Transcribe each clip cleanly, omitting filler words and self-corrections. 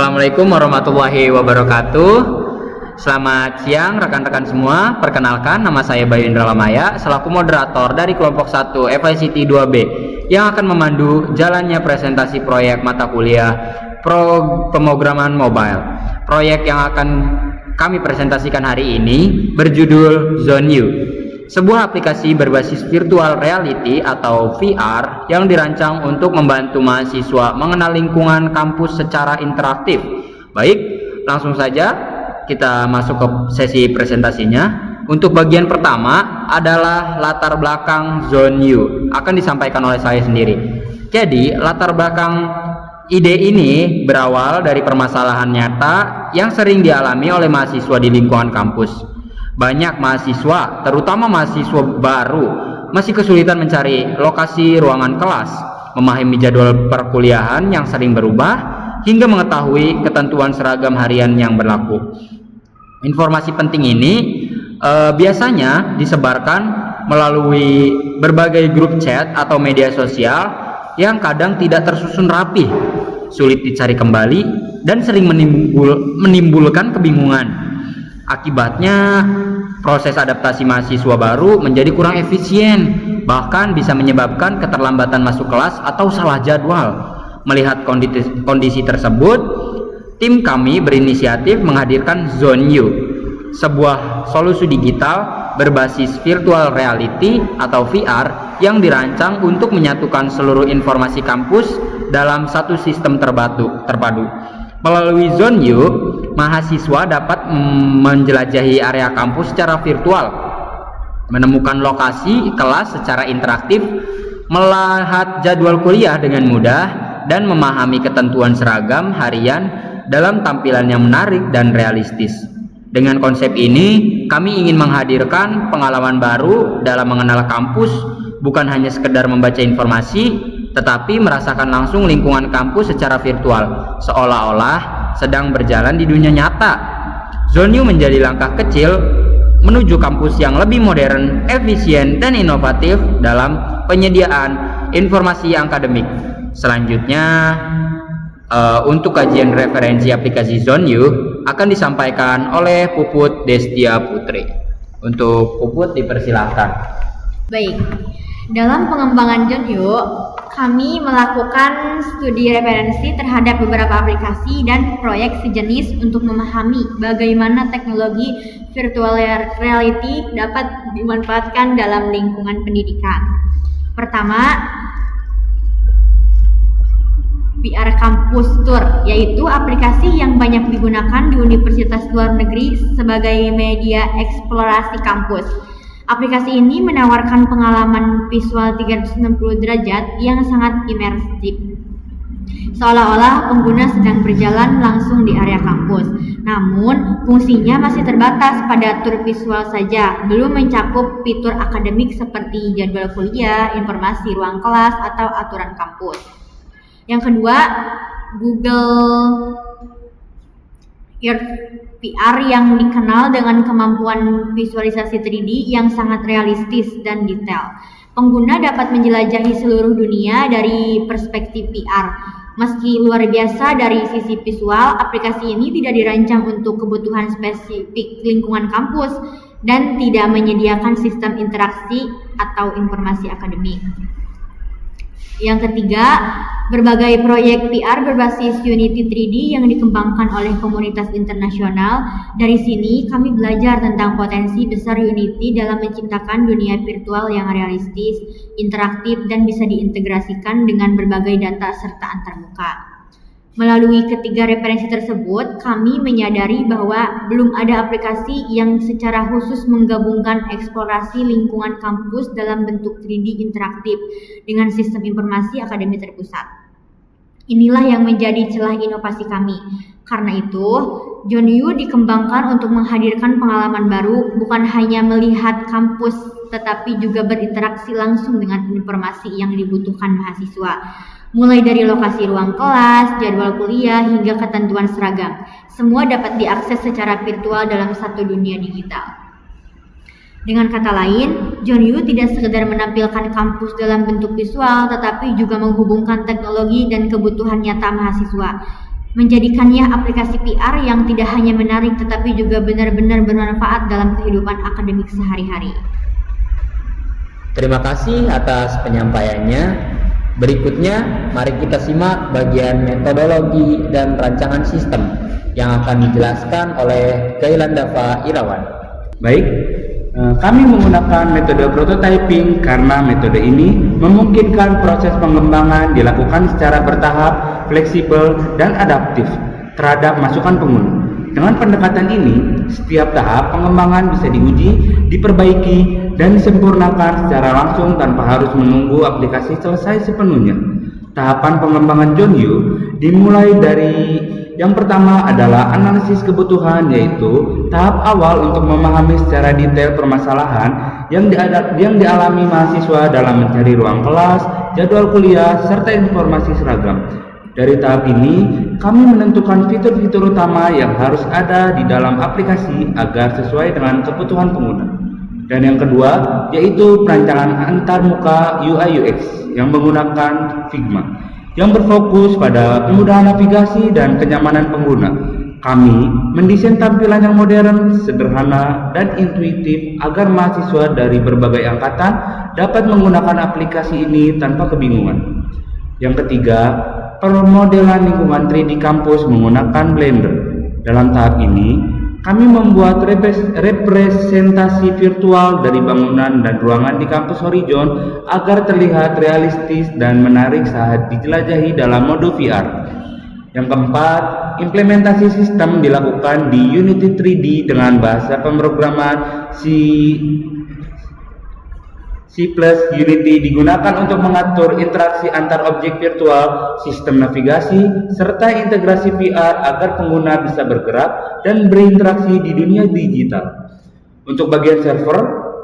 Assalamualaikum warahmatullahi wabarakatuh. Selamat siang rekan-rekan semua. Perkenalkan, nama saya Bayu Indra Lamaya selaku moderator dari kelompok 1 FICT 2B yang akan memandu jalannya presentasi proyek mata kuliah pemrograman mobile. Proyek yang akan kami presentasikan hari ini berjudul ZoneU, sebuah aplikasi berbasis virtual reality atau VR yang dirancang untuk membantu mahasiswa mengenal lingkungan kampus secara interaktif. Baik, langsung saja kita masuk ke sesi presentasinya. Untuk bagian pertama adalah latar belakang ZoneU, akan disampaikan oleh saya sendiri. Jadi, latar belakang ide ini berawal dari permasalahan nyata yang sering dialami oleh mahasiswa di lingkungan kampus. Banyak mahasiswa, terutama mahasiswa baru, masih kesulitan mencari lokasi ruangan kelas, memahami jadwal perkuliahan yang sering berubah, hingga mengetahui ketentuan seragam harian yang berlaku. Informasi penting ini biasanya disebarkan melalui berbagai grup chat atau media sosial yang kadang tidak tersusun rapi, sulit dicari kembali, dan sering menimbulkan kebingungan. Akibatnya, proses adaptasi mahasiswa baru menjadi kurang efisien, bahkan bisa menyebabkan keterlambatan masuk kelas atau salah jadwal. Melihat kondisi tersebut, tim kami berinisiatif menghadirkan ZoneU, sebuah solusi digital berbasis virtual reality atau VR yang dirancang untuk menyatukan seluruh informasi kampus dalam satu sistem terpadu. Melalui ZoneU, mahasiswa dapat menjelajahi area kampus secara virtual, menemukan lokasi kelas secara interaktif, melihat jadwal kuliah dengan mudah, dan memahami ketentuan seragam harian dalam tampilan yang menarik dan realistis. Dengan konsep ini, kami ingin menghadirkan pengalaman baru dalam mengenal kampus, bukan hanya sekedar membaca informasi, tetapi merasakan langsung lingkungan kampus secara virtual, seolah-olah sedang berjalan di dunia nyata. ZoneU menjadi langkah kecil menuju kampus yang lebih modern, efisien, dan inovatif dalam penyediaan informasi akademik. Selanjutnya, untuk kajian referensi aplikasi ZoneU akan disampaikan oleh Puput Destia Putri. Untuk Puput, dipersilahkan. Baik, dalam pengembangan ZoneU, kami melakukan studi referensi terhadap beberapa aplikasi dan proyek sejenis untuk memahami bagaimana teknologi virtual reality dapat dimanfaatkan dalam lingkungan pendidikan. Pertama, VR Campus Tour, yaitu aplikasi yang banyak digunakan di universitas luar negeri sebagai media eksplorasi kampus. Aplikasi ini menawarkan pengalaman visual 360 derajat yang sangat imersif, seolah-olah pengguna sedang berjalan langsung di area kampus. Namun, fungsinya masih terbatas pada tur visual saja, belum mencakup fitur akademik seperti jadwal kuliah, informasi ruang kelas, atau aturan kampus. Yang kedua, Google Earth VR yang dikenal dengan kemampuan visualisasi 3D yang sangat realistis dan detail. Pengguna dapat menjelajahi seluruh dunia dari perspektif VR. Meski luar biasa dari sisi visual, aplikasi ini tidak dirancang untuk kebutuhan spesifik lingkungan kampus dan tidak menyediakan sistem interaksi atau informasi akademik. Yang ketiga, berbagai proyek VR berbasis Unity 3D yang dikembangkan oleh komunitas internasional. Dari sini kami belajar tentang potensi besar Unity dalam menciptakan dunia virtual yang realistis, interaktif, dan bisa diintegrasikan dengan berbagai data serta antarmuka. Melalui ketiga referensi tersebut, kami menyadari bahwa belum ada aplikasi yang secara khusus menggabungkan eksplorasi lingkungan kampus dalam bentuk 3D interaktif dengan sistem informasi akademik terpusat. Inilah yang menjadi celah inovasi kami. Karena itu, ZoneU dikembangkan untuk menghadirkan pengalaman baru, bukan hanya melihat kampus, tetapi juga berinteraksi langsung dengan informasi yang dibutuhkan mahasiswa. Mulai dari lokasi ruang kelas, jadwal kuliah, hingga ketentuan seragam. Semua dapat diakses secara virtual dalam satu dunia digital. Dengan kata lain, ZoneU tidak sekedar menampilkan kampus dalam bentuk visual, tetapi juga menghubungkan teknologi dan kebutuhan nyata mahasiswa. menjadikannya aplikasi PR yang tidak hanya menarik tetapi juga benar-benar bermanfaat dalam kehidupan akademik sehari-hari. Terima kasih atas penyampaiannya. Berikutnya, mari kita simak bagian metodologi dan rancangan sistem yang akan dijelaskan oleh Gailan Dava Irawan. Baik, kami menggunakan metode prototyping karena metode ini memungkinkan proses pengembangan dilakukan secara bertahap, fleksibel, dan adaptif terhadap masukan pengguna. Dengan pendekatan ini, setiap tahap pengembangan bisa diuji, diperbaiki, dan disempurnakan secara langsung tanpa harus menunggu aplikasi selesai sepenuhnya. Tahapan pengembangan John Yu dimulai dari yang pertama adalah analisis kebutuhan, yaitu tahap awal untuk memahami secara detail permasalahan yang dialami mahasiswa dalam mencari ruang kelas, jadwal kuliah, serta informasi seragam. Dari tahap ini, kami menentukan fitur-fitur utama yang harus ada di dalam aplikasi agar sesuai dengan kebutuhan pengguna. Dan yang kedua, yaitu perancangan antarmuka UI UX yang menggunakan Figma, yang berfokus pada kemudahan navigasi dan kenyamanan pengguna. Kami mendesain tampilan yang modern, sederhana, dan intuitif agar mahasiswa dari berbagai angkatan dapat menggunakan aplikasi ini tanpa kebingungan. Yang ketiga, pemodelan lingkungan 3D kampus menggunakan Blender. Dalam tahap ini, kami membuat representasi virtual dari bangunan dan ruangan di kampus Horizon agar terlihat realistis dan menarik saat dijelajahi dalam mode VR. Yang keempat, implementasi sistem dilakukan di Unity 3D dengan bahasa pemrograman C++. Unity digunakan untuk mengatur interaksi antar objek virtual, sistem navigasi, serta integrasi VR agar pengguna bisa bergerak dan berinteraksi di dunia digital. Untuk bagian server,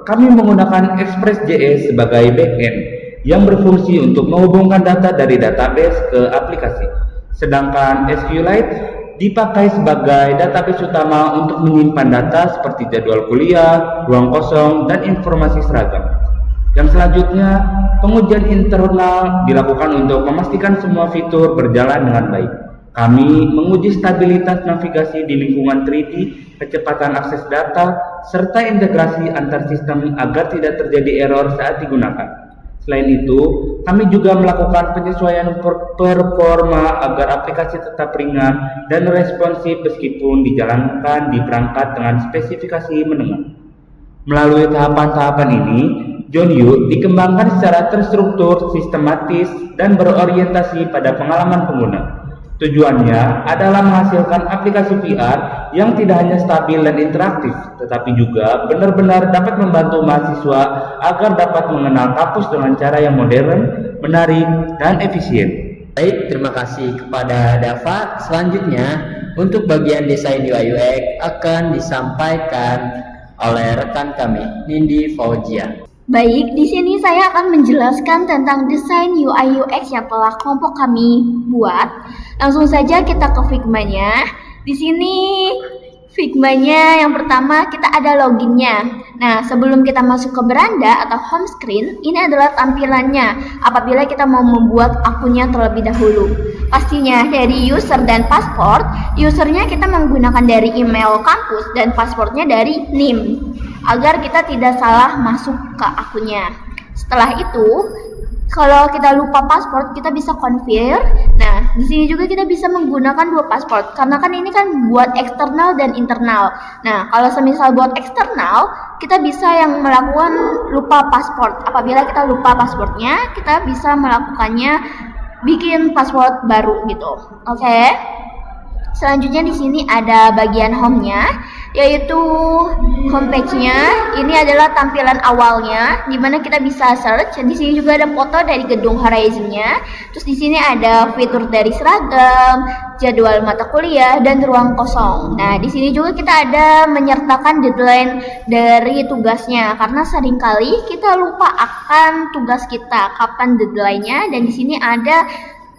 kami menggunakan Express.js sebagai backend yang berfungsi untuk menghubungkan data dari database ke aplikasi. Sedangkan SQLite dipakai sebagai database utama untuk menyimpan data seperti jadwal kuliah, ruang kosong, dan informasi seragam. Yang selanjutnya, pengujian internal dilakukan untuk memastikan semua fitur berjalan dengan baik. Kami menguji stabilitas navigasi di lingkungan 3D, kecepatan akses data, serta integrasi antar sistem agar tidak terjadi error saat digunakan. Selain itu, kami juga melakukan penyesuaian performa agar aplikasi tetap ringan dan responsif meskipun dijalankan di perangkat dengan spesifikasi menengah. Melalui tahapan-tahapan ini, John Yu dikembangkan secara terstruktur, sistematis, dan berorientasi pada pengalaman pengguna. Tujuannya adalah menghasilkan aplikasi VR yang tidak hanya stabil dan interaktif, tetapi juga benar-benar dapat membantu mahasiswa agar dapat mengenal kampus dengan cara yang modern, menarik, dan efisien. Baik, terima kasih kepada Dava. Selanjutnya, untuk bagian desain UI UX akan disampaikan oleh rekan kami, Nindi Fauzia. Baik, di sini saya akan menjelaskan tentang desain UI UX yang telah kelompok kami buat. Langsung saja kita ke Figma-nya. Di sini Figma-nya yang pertama kita ada loginnya. Nah, sebelum kita masuk ke beranda atau home screen, ini adalah tampilannya apabila kita mau membuat akunnya terlebih dahulu. Pastinya dari user dan password. Usernya kita menggunakan dari email kampus dan passwordnya dari NIM agar kita tidak salah masuk ke akunnya. Setelah itu, kalau kita lupa password, kita bisa confirm. Nah, di sini juga kita bisa menggunakan dua password karena kan ini kan buat eksternal dan internal. Nah, kalau semisal buat eksternal, kita bisa yang melakukan lupa password. Apabila kita lupa passwordnya, kita bisa melakukannya bikin password baru gitu. Oke. Selanjutnya di sini ada bagian home-nya, yaitu homepage-nya. Ini adalah tampilan awalnya, di mana kita bisa search. Di sini juga ada foto dari gedung Horizon-nya. Terus di sini ada fitur dari seragam, jadwal mata kuliah, dan ruang kosong. Nah, di sini juga kita ada menyertakan deadline dari tugasnya, karena seringkali kita lupa akan tugas kita, kapan deadline-nya. Dan di sini ada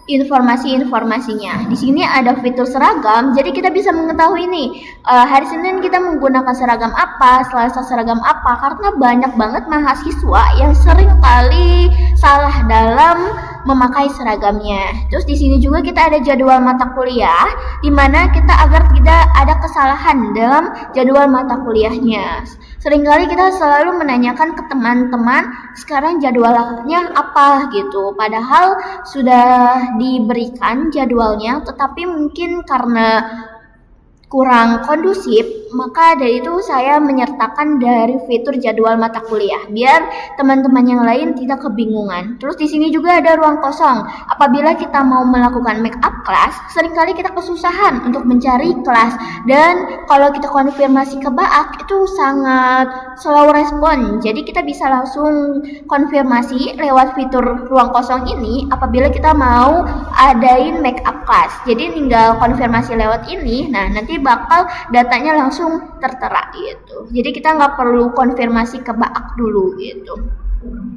informasi-informasinya. Di sini ada fitur seragam, jadi kita bisa mengetahui nih hari Senin kita menggunakan seragam apa, Selasa seragam apa, karena banyak banget mahasiswa yang sering kali salah dalam memakai seragamnya. Terus di sini juga kita ada jadwal mata kuliah, di mana kita agar tidak ada kesalahan dalam jadwal mata kuliahnya. Seringkali kita selalu menanyakan ke teman-teman, sekarang jadwalnya apa gitu. Padahal sudah diberikan jadwalnya, tetapi mungkin karena kurang kondusif, maka dari itu saya menyertakan dari fitur jadwal mata kuliah biar teman-teman yang lain tidak kebingungan. Terus di sini juga ada ruang kosong. Apabila kita mau melakukan make up class, seringkali kita kesusahan untuk mencari kelas, dan kalau kita konfirmasi ke Baak itu sangat slow respon. Jadi kita bisa langsung konfirmasi lewat fitur ruang kosong ini apabila kita mau adain make up class. Jadi tinggal konfirmasi lewat ini, nah nanti bakal datanya langsung tertera gitu. Jadi kita nggak perlu konfirmasi ke Baak dulu gitu.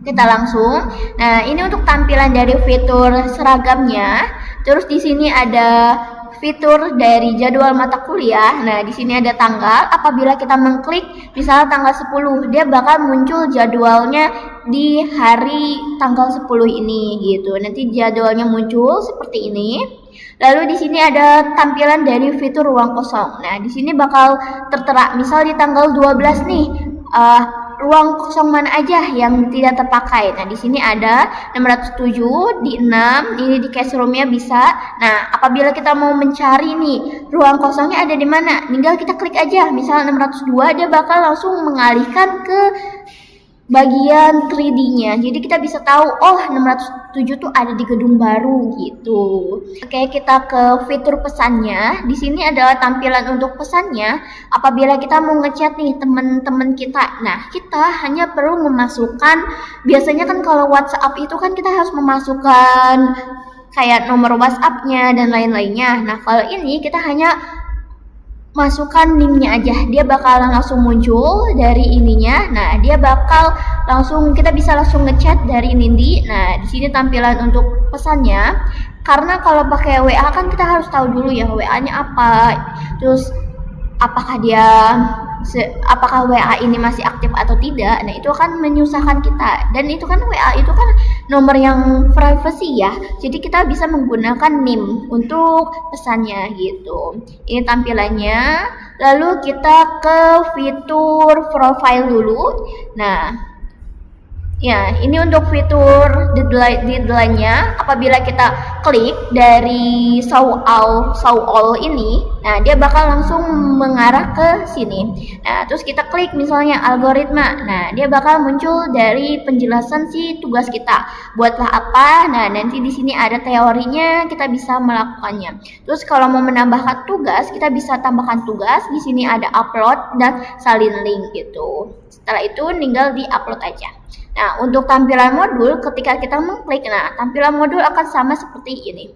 Kita langsung. Nah, ini untuk tampilan dari fitur seragamnya. Terus di sini ada fitur dari jadwal mata kuliah. Nah, di sini ada tanggal. Apabila kita mengklik misalnya tanggal 10, dia bakal muncul jadwalnya di hari tanggal 10 ini gitu. Nanti jadwalnya muncul seperti ini. Lalu di sini ada tampilan dari fitur ruang kosong. Nah, di sini bakal tertera misal di tanggal 12 nih, ruang kosong mana aja yang tidak terpakai. Nah, di sini ada 607 di 6, ini di classroom-nya bisa. Nah, apabila kita mau mencari nih ruang kosongnya ada di mana, tinggal kita klik aja. Misal 602, dia bakal langsung mengalihkan ke bagian 3D-nya. Jadi kita bisa tahu, oh 607 tuh ada di gedung baru gitu. Oke, kita ke fitur pesannya. Di sini adalah tampilan untuk pesannya. Apabila kita mau ngechat nih teman-teman kita, nah kita hanya perlu memasukkan, biasanya kan kalau WhatsApp itu kan kita harus memasukkan kayak nomor WhatsApp-nya dan lain-lainnya. Nah, kalau ini kita hanya masukkan linknya aja, dia bakal langsung muncul dari ininya. Nah, dia bakal langsung, kita bisa langsung ngechat dari Nindi. Nah, di sini tampilan untuk pesannya. Karena kalau pakai WA kan kita harus tahu dulu ya WA-nya apa. Terus apakah apakah WA ini masih aktif atau tidak. Nah, itu akan menyusahkan kita. Dan itu kan WA itu kan nomor yang privacy ya. Jadi kita bisa menggunakan NIM untuk pesannya gitu. Ini tampilannya. Lalu kita ke fitur profile dulu. Nah, ya, ini untuk fitur deadline-nya. Apabila kita klik dari show all ini, nah dia bakal langsung mengarah ke sini. Nah, terus kita klik misalnya algoritma. Nah, dia bakal muncul dari penjelasan si tugas kita. Buatlah apa? Nah, nanti di sini ada teorinya, kita bisa melakukannya. Terus kalau mau menambahkan tugas, kita bisa tambahkan tugas. Di sini ada upload dan salin link gitu. Setelah itu tinggal di-upload aja. Nah, untuk tampilan modul, ketika kita mengklik, nah tampilan modul akan sama seperti ini.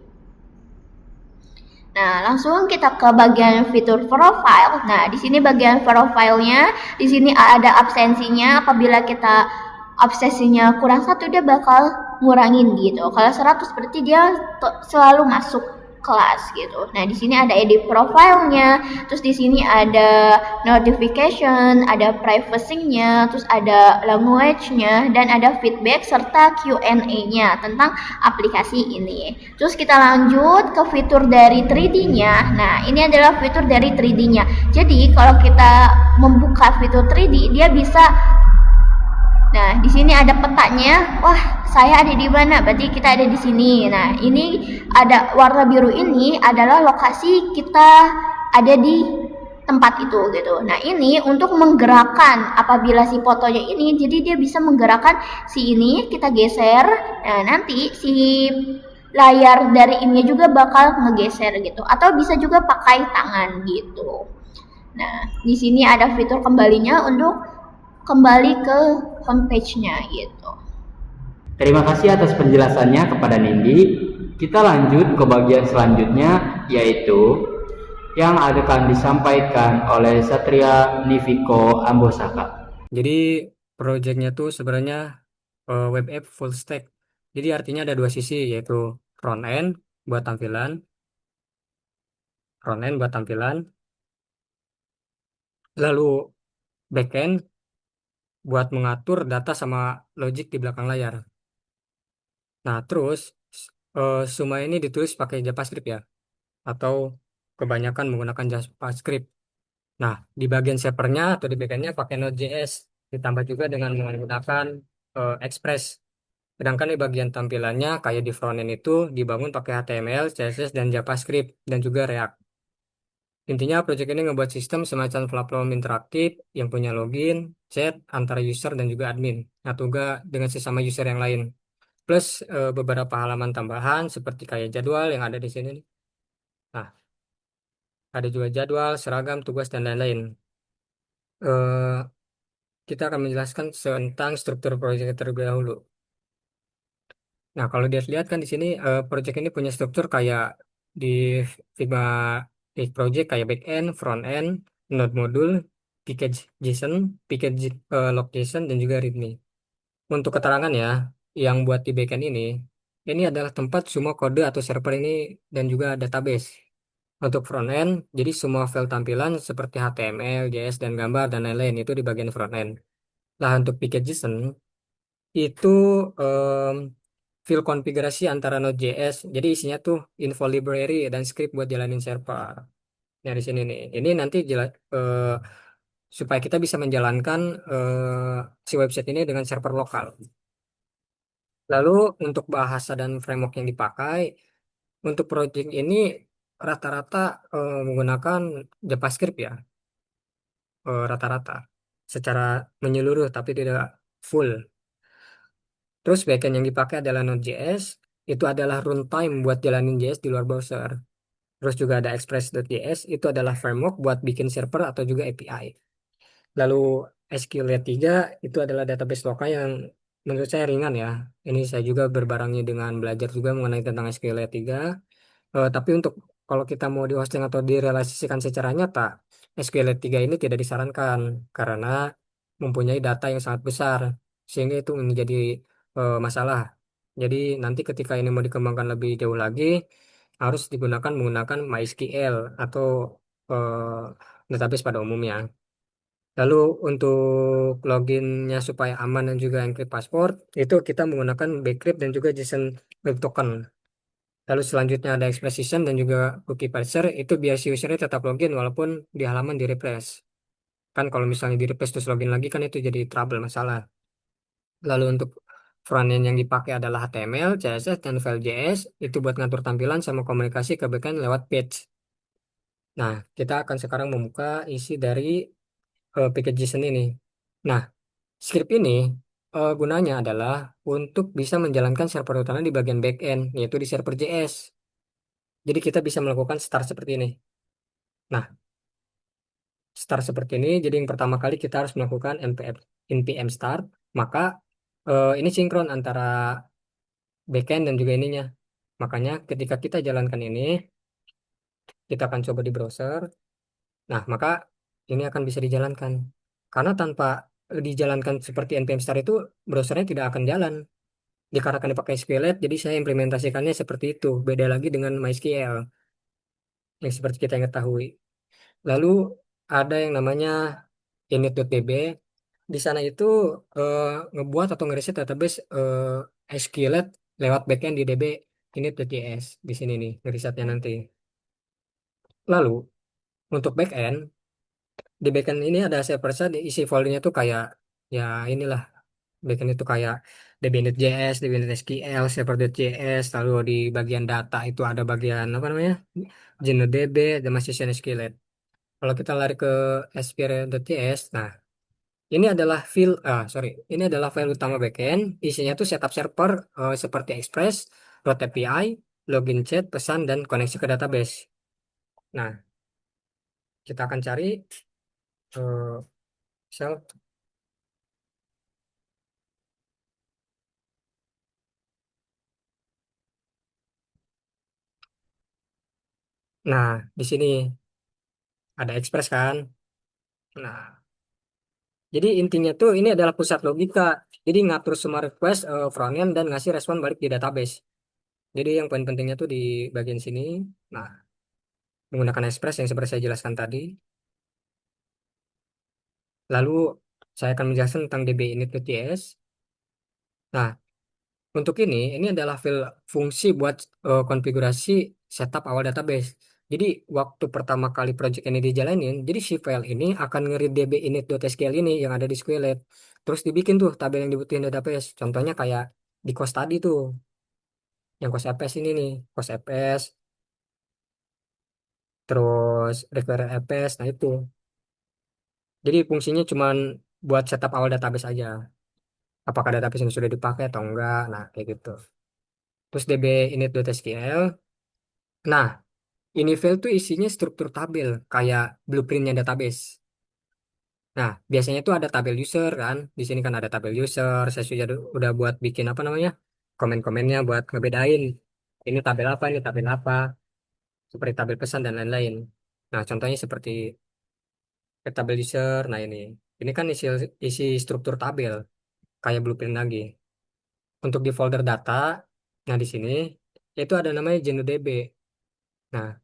Nah, langsung kita ke bagian fitur profile. Nah, di sini bagian profilenya, di sini ada absensinya. Apabila kita absensinya kurang 1, dia bakal ngurangin gitu. Kalau 100 berarti dia selalu masuk kelas gitu. Nah, di sini ada edit profilnya, terus di sini ada notification, ada privacy-nya, terus ada language-nya, dan ada feedback serta Q&A-nya tentang aplikasi ini. Terus kita lanjut ke fitur dari 3D-nya. Nah, ini adalah fitur dari 3D-nya. Jadi, kalau kita membuka fitur 3D, dia bisa. Nah, di sini ada petanya. Wah, saya ada di mana? Berarti kita ada di sini. Nah, ini ada warna biru ini adalah lokasi kita ada di tempat itu gitu. Nah, ini untuk menggerakkan apabila si fotonya ini, jadi dia bisa menggerakkan si ini, kita geser. Nah, nanti si layar dari ini juga bakal ngegeser gitu. Atau bisa juga pakai tangan gitu. Nah, di sini ada fitur kembalinya untuk kembali ke homepage-nya gitu. Terima kasih atas penjelasannya kepada Nindi. Kita lanjut ke bagian selanjutnya, yaitu yang akan disampaikan oleh Satria Niviko Ambosaka. Jadi projectnya tuh sebenarnya web app full stack. Jadi artinya ada dua sisi, yaitu front end buat tampilan, lalu back end buat mengatur data sama logic di belakang layar. Nah, terus semua ini ditulis pakai JavaScript ya, atau kebanyakan menggunakan JavaScript. Nah, di bagian servernya atau di backendnya pakai Node.js, ditambah juga dengan menggunakan Express. Sedangkan di bagian tampilannya kayak di frontend itu dibangun pakai HTML, CSS, dan JavaScript, dan juga React. Intinya project ini ngebuat sistem semacam platform interaktif yang punya login, chat antara user dan juga admin, atau juga dengan sesama user yang lain. Plus beberapa halaman tambahan seperti kayak jadwal yang ada di sini. Nah, ada juga jadwal, seragam, tugas, dan lain-lain. Eh, kita akan menjelaskan tentang struktur proyek terlebih dahulu. Nah, kalau dilihat kan di sini project ini punya struktur kayak di Figma di project kayak backend, front end, node module, package JSON, package log JSON, dan juga README. Untuk keterangan ya, yang buat di backend ini adalah tempat semua kode atau server ini dan juga database. Untuk front end, jadi semua file tampilan seperti HTML, JS, dan gambar dan lain-lain itu di bagian front end. Nah, untuk package JSON itu em, file konfigurasi antara Node.js. Jadi isinya tuh info library dan script buat jalanin server. Nah, di sini nih. Ini nanti supaya kita bisa menjalankan si website ini dengan server lokal. Lalu untuk bahasa dan framework yang dipakai untuk project ini rata-rata menggunakan JavaScript ya, rata-rata secara menyeluruh tapi tidak full. Terus backend yang dipakai adalah Node.js, itu adalah runtime buat jalanin JS di luar browser. Terus juga ada Express.js, itu adalah framework buat bikin server atau juga API. Lalu SQLite 3 itu adalah database lokal yang menurut saya ringan ya. Ini saya juga berbarengi dengan belajar juga mengenai tentang SQLite 3. Tapi untuk kalau kita mau di hosting atau direalisasikan secara nyata, SQLite 3 ini tidak disarankan karena mempunyai data yang sangat besar, sehingga itu menjadi masalah. Jadi nanti ketika ini mau dikembangkan lebih jauh lagi, harus menggunakan MySQL atau database pada umumnya. Lalu untuk loginnya supaya aman dan juga encrypt password, itu kita menggunakan Bcrypt dan juga JSON Web Token. Lalu selanjutnya ada express session dan juga cookie parser, itu biar si usernya tetap login walaupun di halaman di refresh. Kan kalau misalnya di refresh terus login lagi kan itu jadi trouble masalah. Lalu untuk frontend yang dipakai adalah HTML, CSS, dan Vue.js, itu buat ngatur tampilan sama komunikasi ke backend lewat page. Nah, kita akan sekarang membuka isi dari package JSON ini. Nah, script ini gunanya adalah untuk bisa menjalankan server utama di bagian backend, yaitu di server JS. Jadi kita bisa melakukan start seperti ini. Nah, start seperti ini, jadi yang pertama kali kita harus melakukan npm start, maka ini sinkron antara backend dan juga ininya. Makanya ketika kita jalankan ini, kita akan coba di browser. Nah, maka ini akan bisa dijalankan. Karena tanpa dijalankan seperti npm start itu, browsernya tidak akan jalan. Dikarenakan dipakai SQLite, jadi saya implementasikannya seperti itu. Beda lagi dengan MySQL yang seperti kita ketahui. Lalu ada yang namanya init.db. Di sana itu eh, ngebuat atau ngereset database SQLite lewat backend di db init.js. Di sini nih ngerisetnya nanti. Lalu untuk backend, di backend ini ada server side isi foldernya tuh kayak ya inilah backend itu kayak db.js, db.sql, server.js, lalu di bagian data itu ada bagian apa namanya? JNDB, dan masih SQLite. Kalau kita lari ke aspire.js, nah ini adalah ini adalah file utama backend. Isinya tuh setup server seperti Express, Route API, login chat, pesan, dan koneksi ke database. Nah, kita akan cari self. Nah, di sini ada Express kan. Nah, jadi intinya tuh ini adalah pusat logika. Jadi ngatur semua request frontend dan ngasih respon balik di database. Jadi yang poin pentingnya tuh di bagian sini. Nah, menggunakan Express yang seperti saya jelaskan tadi. Lalu saya akan menjelaskan tentang DB init.js. Nah, Untuk ini adalah fungsi buat konfigurasi setup awal database. Jadi waktu pertama kali project ini dijalanin, jadi si file ini akan nge-read db init.sql ini yang ada di SQLite. Terus dibikin tuh tabel yang dibutuhin database. Contohnya kayak di cost tadi tuh, yang cost fs ini nih, cost fs, terus require fs, nah itu. Jadi fungsinya cuman buat setup awal database aja. Apakah database ini sudah dipakai atau enggak, nah kayak gitu. Terus db init.sql. Nah, ini file tuh isinya struktur tabel kayak blueprintnya database. Nah, biasanya tuh ada tabel user kan. Di sini kan ada tabel user. Saya udah buat bikin apa namanya? Komen-komennya buat ngebedain. Ini tabel apa, seperti tabel pesan dan lain-lain. Nah, contohnya seperti tabel user. Nah, ini kan isi struktur tabel kayak blueprint lagi. Untuk di folder data, nah di sini itu ada namanya JenuDB. Nah,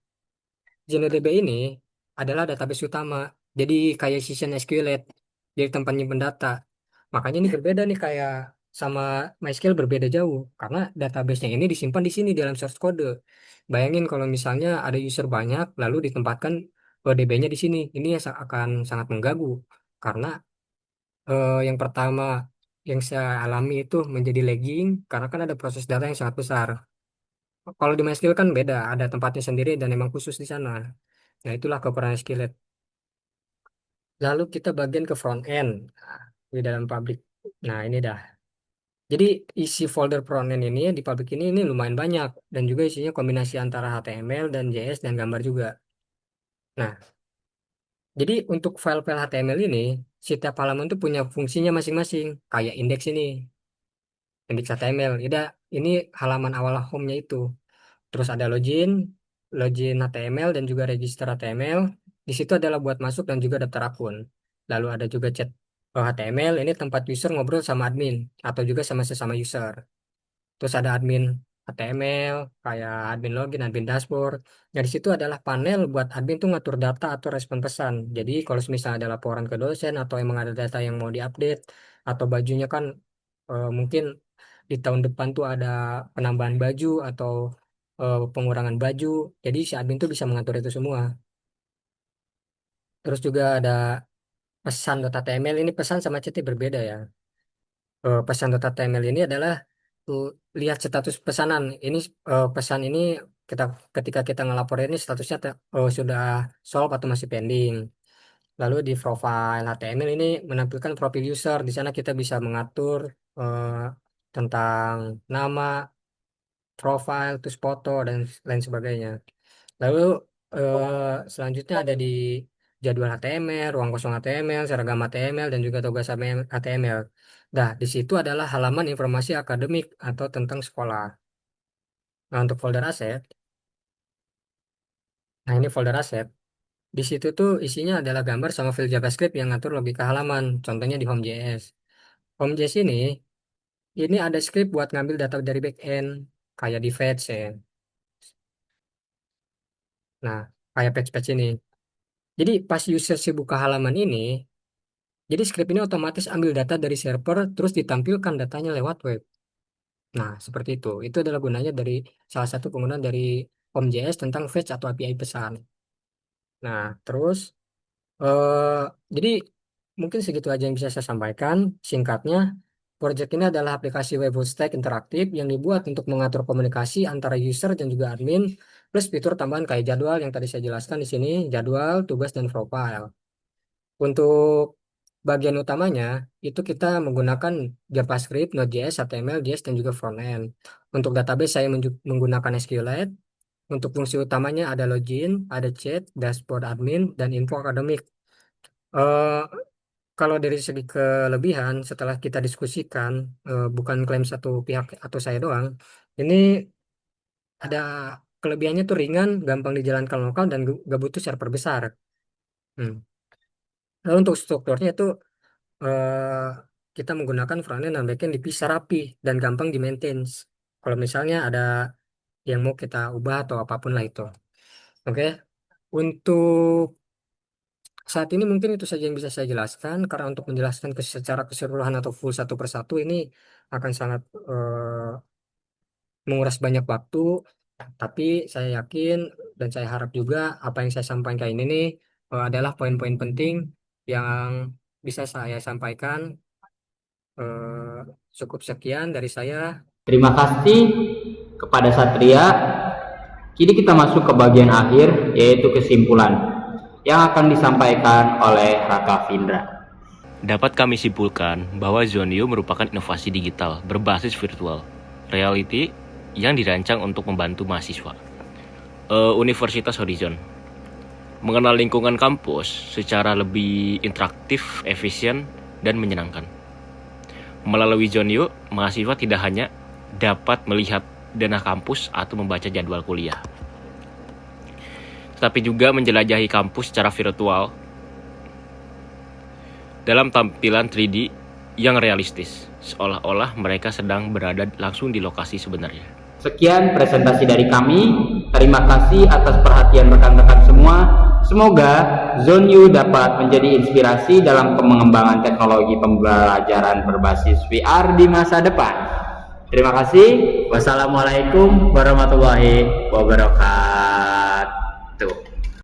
JenuDB ini adalah database utama. Jadi kayak session SQLite, jadi tempat nyimpen data. Makanya ini berbeda nih kayak sama MySQL berbeda jauh karena database-nya ini disimpan di sini dalam source code. Bayangin kalau misalnya ada user banyak lalu ditempatkan DB-nya di sini. Ini akan sangat mengganggu karena yang pertama yang saya alami itu menjadi lagging karena kan ada proses data yang sangat besar. Kalau di MySQL kan beda, ada tempatnya sendiri dan memang khusus di sana. Nah, itulah kekurangan skillet. Lalu kita bagian ke front end. Nah, di dalam public. Nah, ini dah. Jadi isi folder front end ini di public ini lumayan banyak dan juga isinya kombinasi antara HTML dan JS dan gambar juga. Nah, jadi untuk file-file HTML ini setiap halaman tuh punya fungsinya masing-masing. Kayak indeks ini, indeks HTML. Ini halaman awal home-nya itu. Terus ada login, login HTML dan juga register HTML. Di situ adalah buat masuk dan juga daftar akun. Lalu ada juga chat HTML, ini tempat user ngobrol sama admin atau juga sama sesama user. Terus ada admin HTML, kayak admin login, admin dashboard. Nah, di situ adalah panel buat admin tuh ngatur data atau respon pesan. Jadi kalau misalnya ada laporan ke dosen atau emang ada data yang mau diupdate atau bajunya kan mungkin di tahun depan tuh ada penambahan baju atau pengurangan baju. Jadi si admin tuh bisa mengatur itu semua. Terus juga ada pesan.html, ini pesan sama chatnya berbeda ya. Pesan.html ini adalah tuh lihat status pesanan. Pesan ini kita ketika kita ngelapor ini statusnya sudah solve atau masih pending. Lalu di profile HTML ini menampilkan profil user. Di sana kita bisa mengatur eh, tentang nama, profile, terus foto dan lain sebagainya. Lalu selanjutnya ada di jadwal HTML, ruang kosong HTML, seragam HTML, dan juga tugas HTML. Nah, di situ adalah halaman informasi akademik atau tentang sekolah. Nah, untuk folder aset, nah ini folder aset. Di situ tuh isinya adalah gambar sama file JavaScript yang ngatur logika halaman. Contohnya di Home.js. Home.js ini ada script buat ngambil data dari backend, kayak di fetch ya. Nah, kayak fetch ini. Jadi pas user sih buka halaman ini, jadi script ini otomatis ambil data dari server terus ditampilkan datanya lewat web. Nah, seperti itu. Itu adalah gunanya dari salah satu penggunaan dari Home.js tentang fetch atau API pesan. Nah, terus eh jadi mungkin segitu aja yang bisa saya sampaikan. Singkatnya, project ini adalah aplikasi web full stack interaktif yang dibuat untuk mengatur komunikasi antara user dan juga admin, plus fitur tambahan kayak jadwal yang tadi saya jelaskan di sini, jadwal, tugas, dan profile. Untuk bagian utamanya itu kita menggunakan JavaScript, Node.js, HTML, JS, dan juga frontend. Untuk database saya menggunakan SQLite. Untuk fungsi utamanya ada login, ada chat, dashboard admin, dan info akademik. Eh, Kalau dari segi kelebihan setelah kita diskusikan, bukan klaim satu pihak atau saya doang, ini ada kelebihannya tuh ringan, gampang dijalankan lokal, dan gak butuh server besar. Hmm. Lalu untuk strukturnya itu eh, kita menggunakan frontend dan backend dipisah rapi dan gampang di maintain. Kalau misalnya ada yang mau kita ubah atau apapun lah itu. Oke, untuk Saat ini mungkin itu saja yang bisa saya jelaskan, karena untuk menjelaskan secara keseluruhan atau full satu persatu ini akan sangat menguras banyak waktu. Tapi saya yakin dan saya harap juga apa yang saya sampaikan ini nih adalah poin-poin penting yang bisa saya sampaikan. Eh, Cukup sekian dari saya. Terima kasih kepada Satria. Kini kita masuk ke bagian akhir, yaitu kesimpulan yang akan disampaikan oleh Raka Vindra. Dapat kami simpulkan bahwa Zoneo merupakan inovasi digital berbasis virtual reality yang dirancang untuk membantu mahasiswa. Universitas Horizon mengenal lingkungan kampus secara lebih interaktif, efisien, dan menyenangkan. Melalui Zoneo, mahasiswa tidak hanya dapat melihat denah kampus atau membaca jadwal kuliah, tetapi juga menjelajahi kampus secara virtual dalam tampilan 3D yang realistis, seolah-olah mereka sedang berada langsung di lokasi sebenarnya. Sekian presentasi dari kami. Terima kasih atas perhatian rekan-rekan semua. Semoga Zoneo dapat menjadi inspirasi dalam pengembangan teknologi pembelajaran berbasis VR di masa depan. Terima kasih. Wassalamualaikum warahmatullahi wabarakatuh.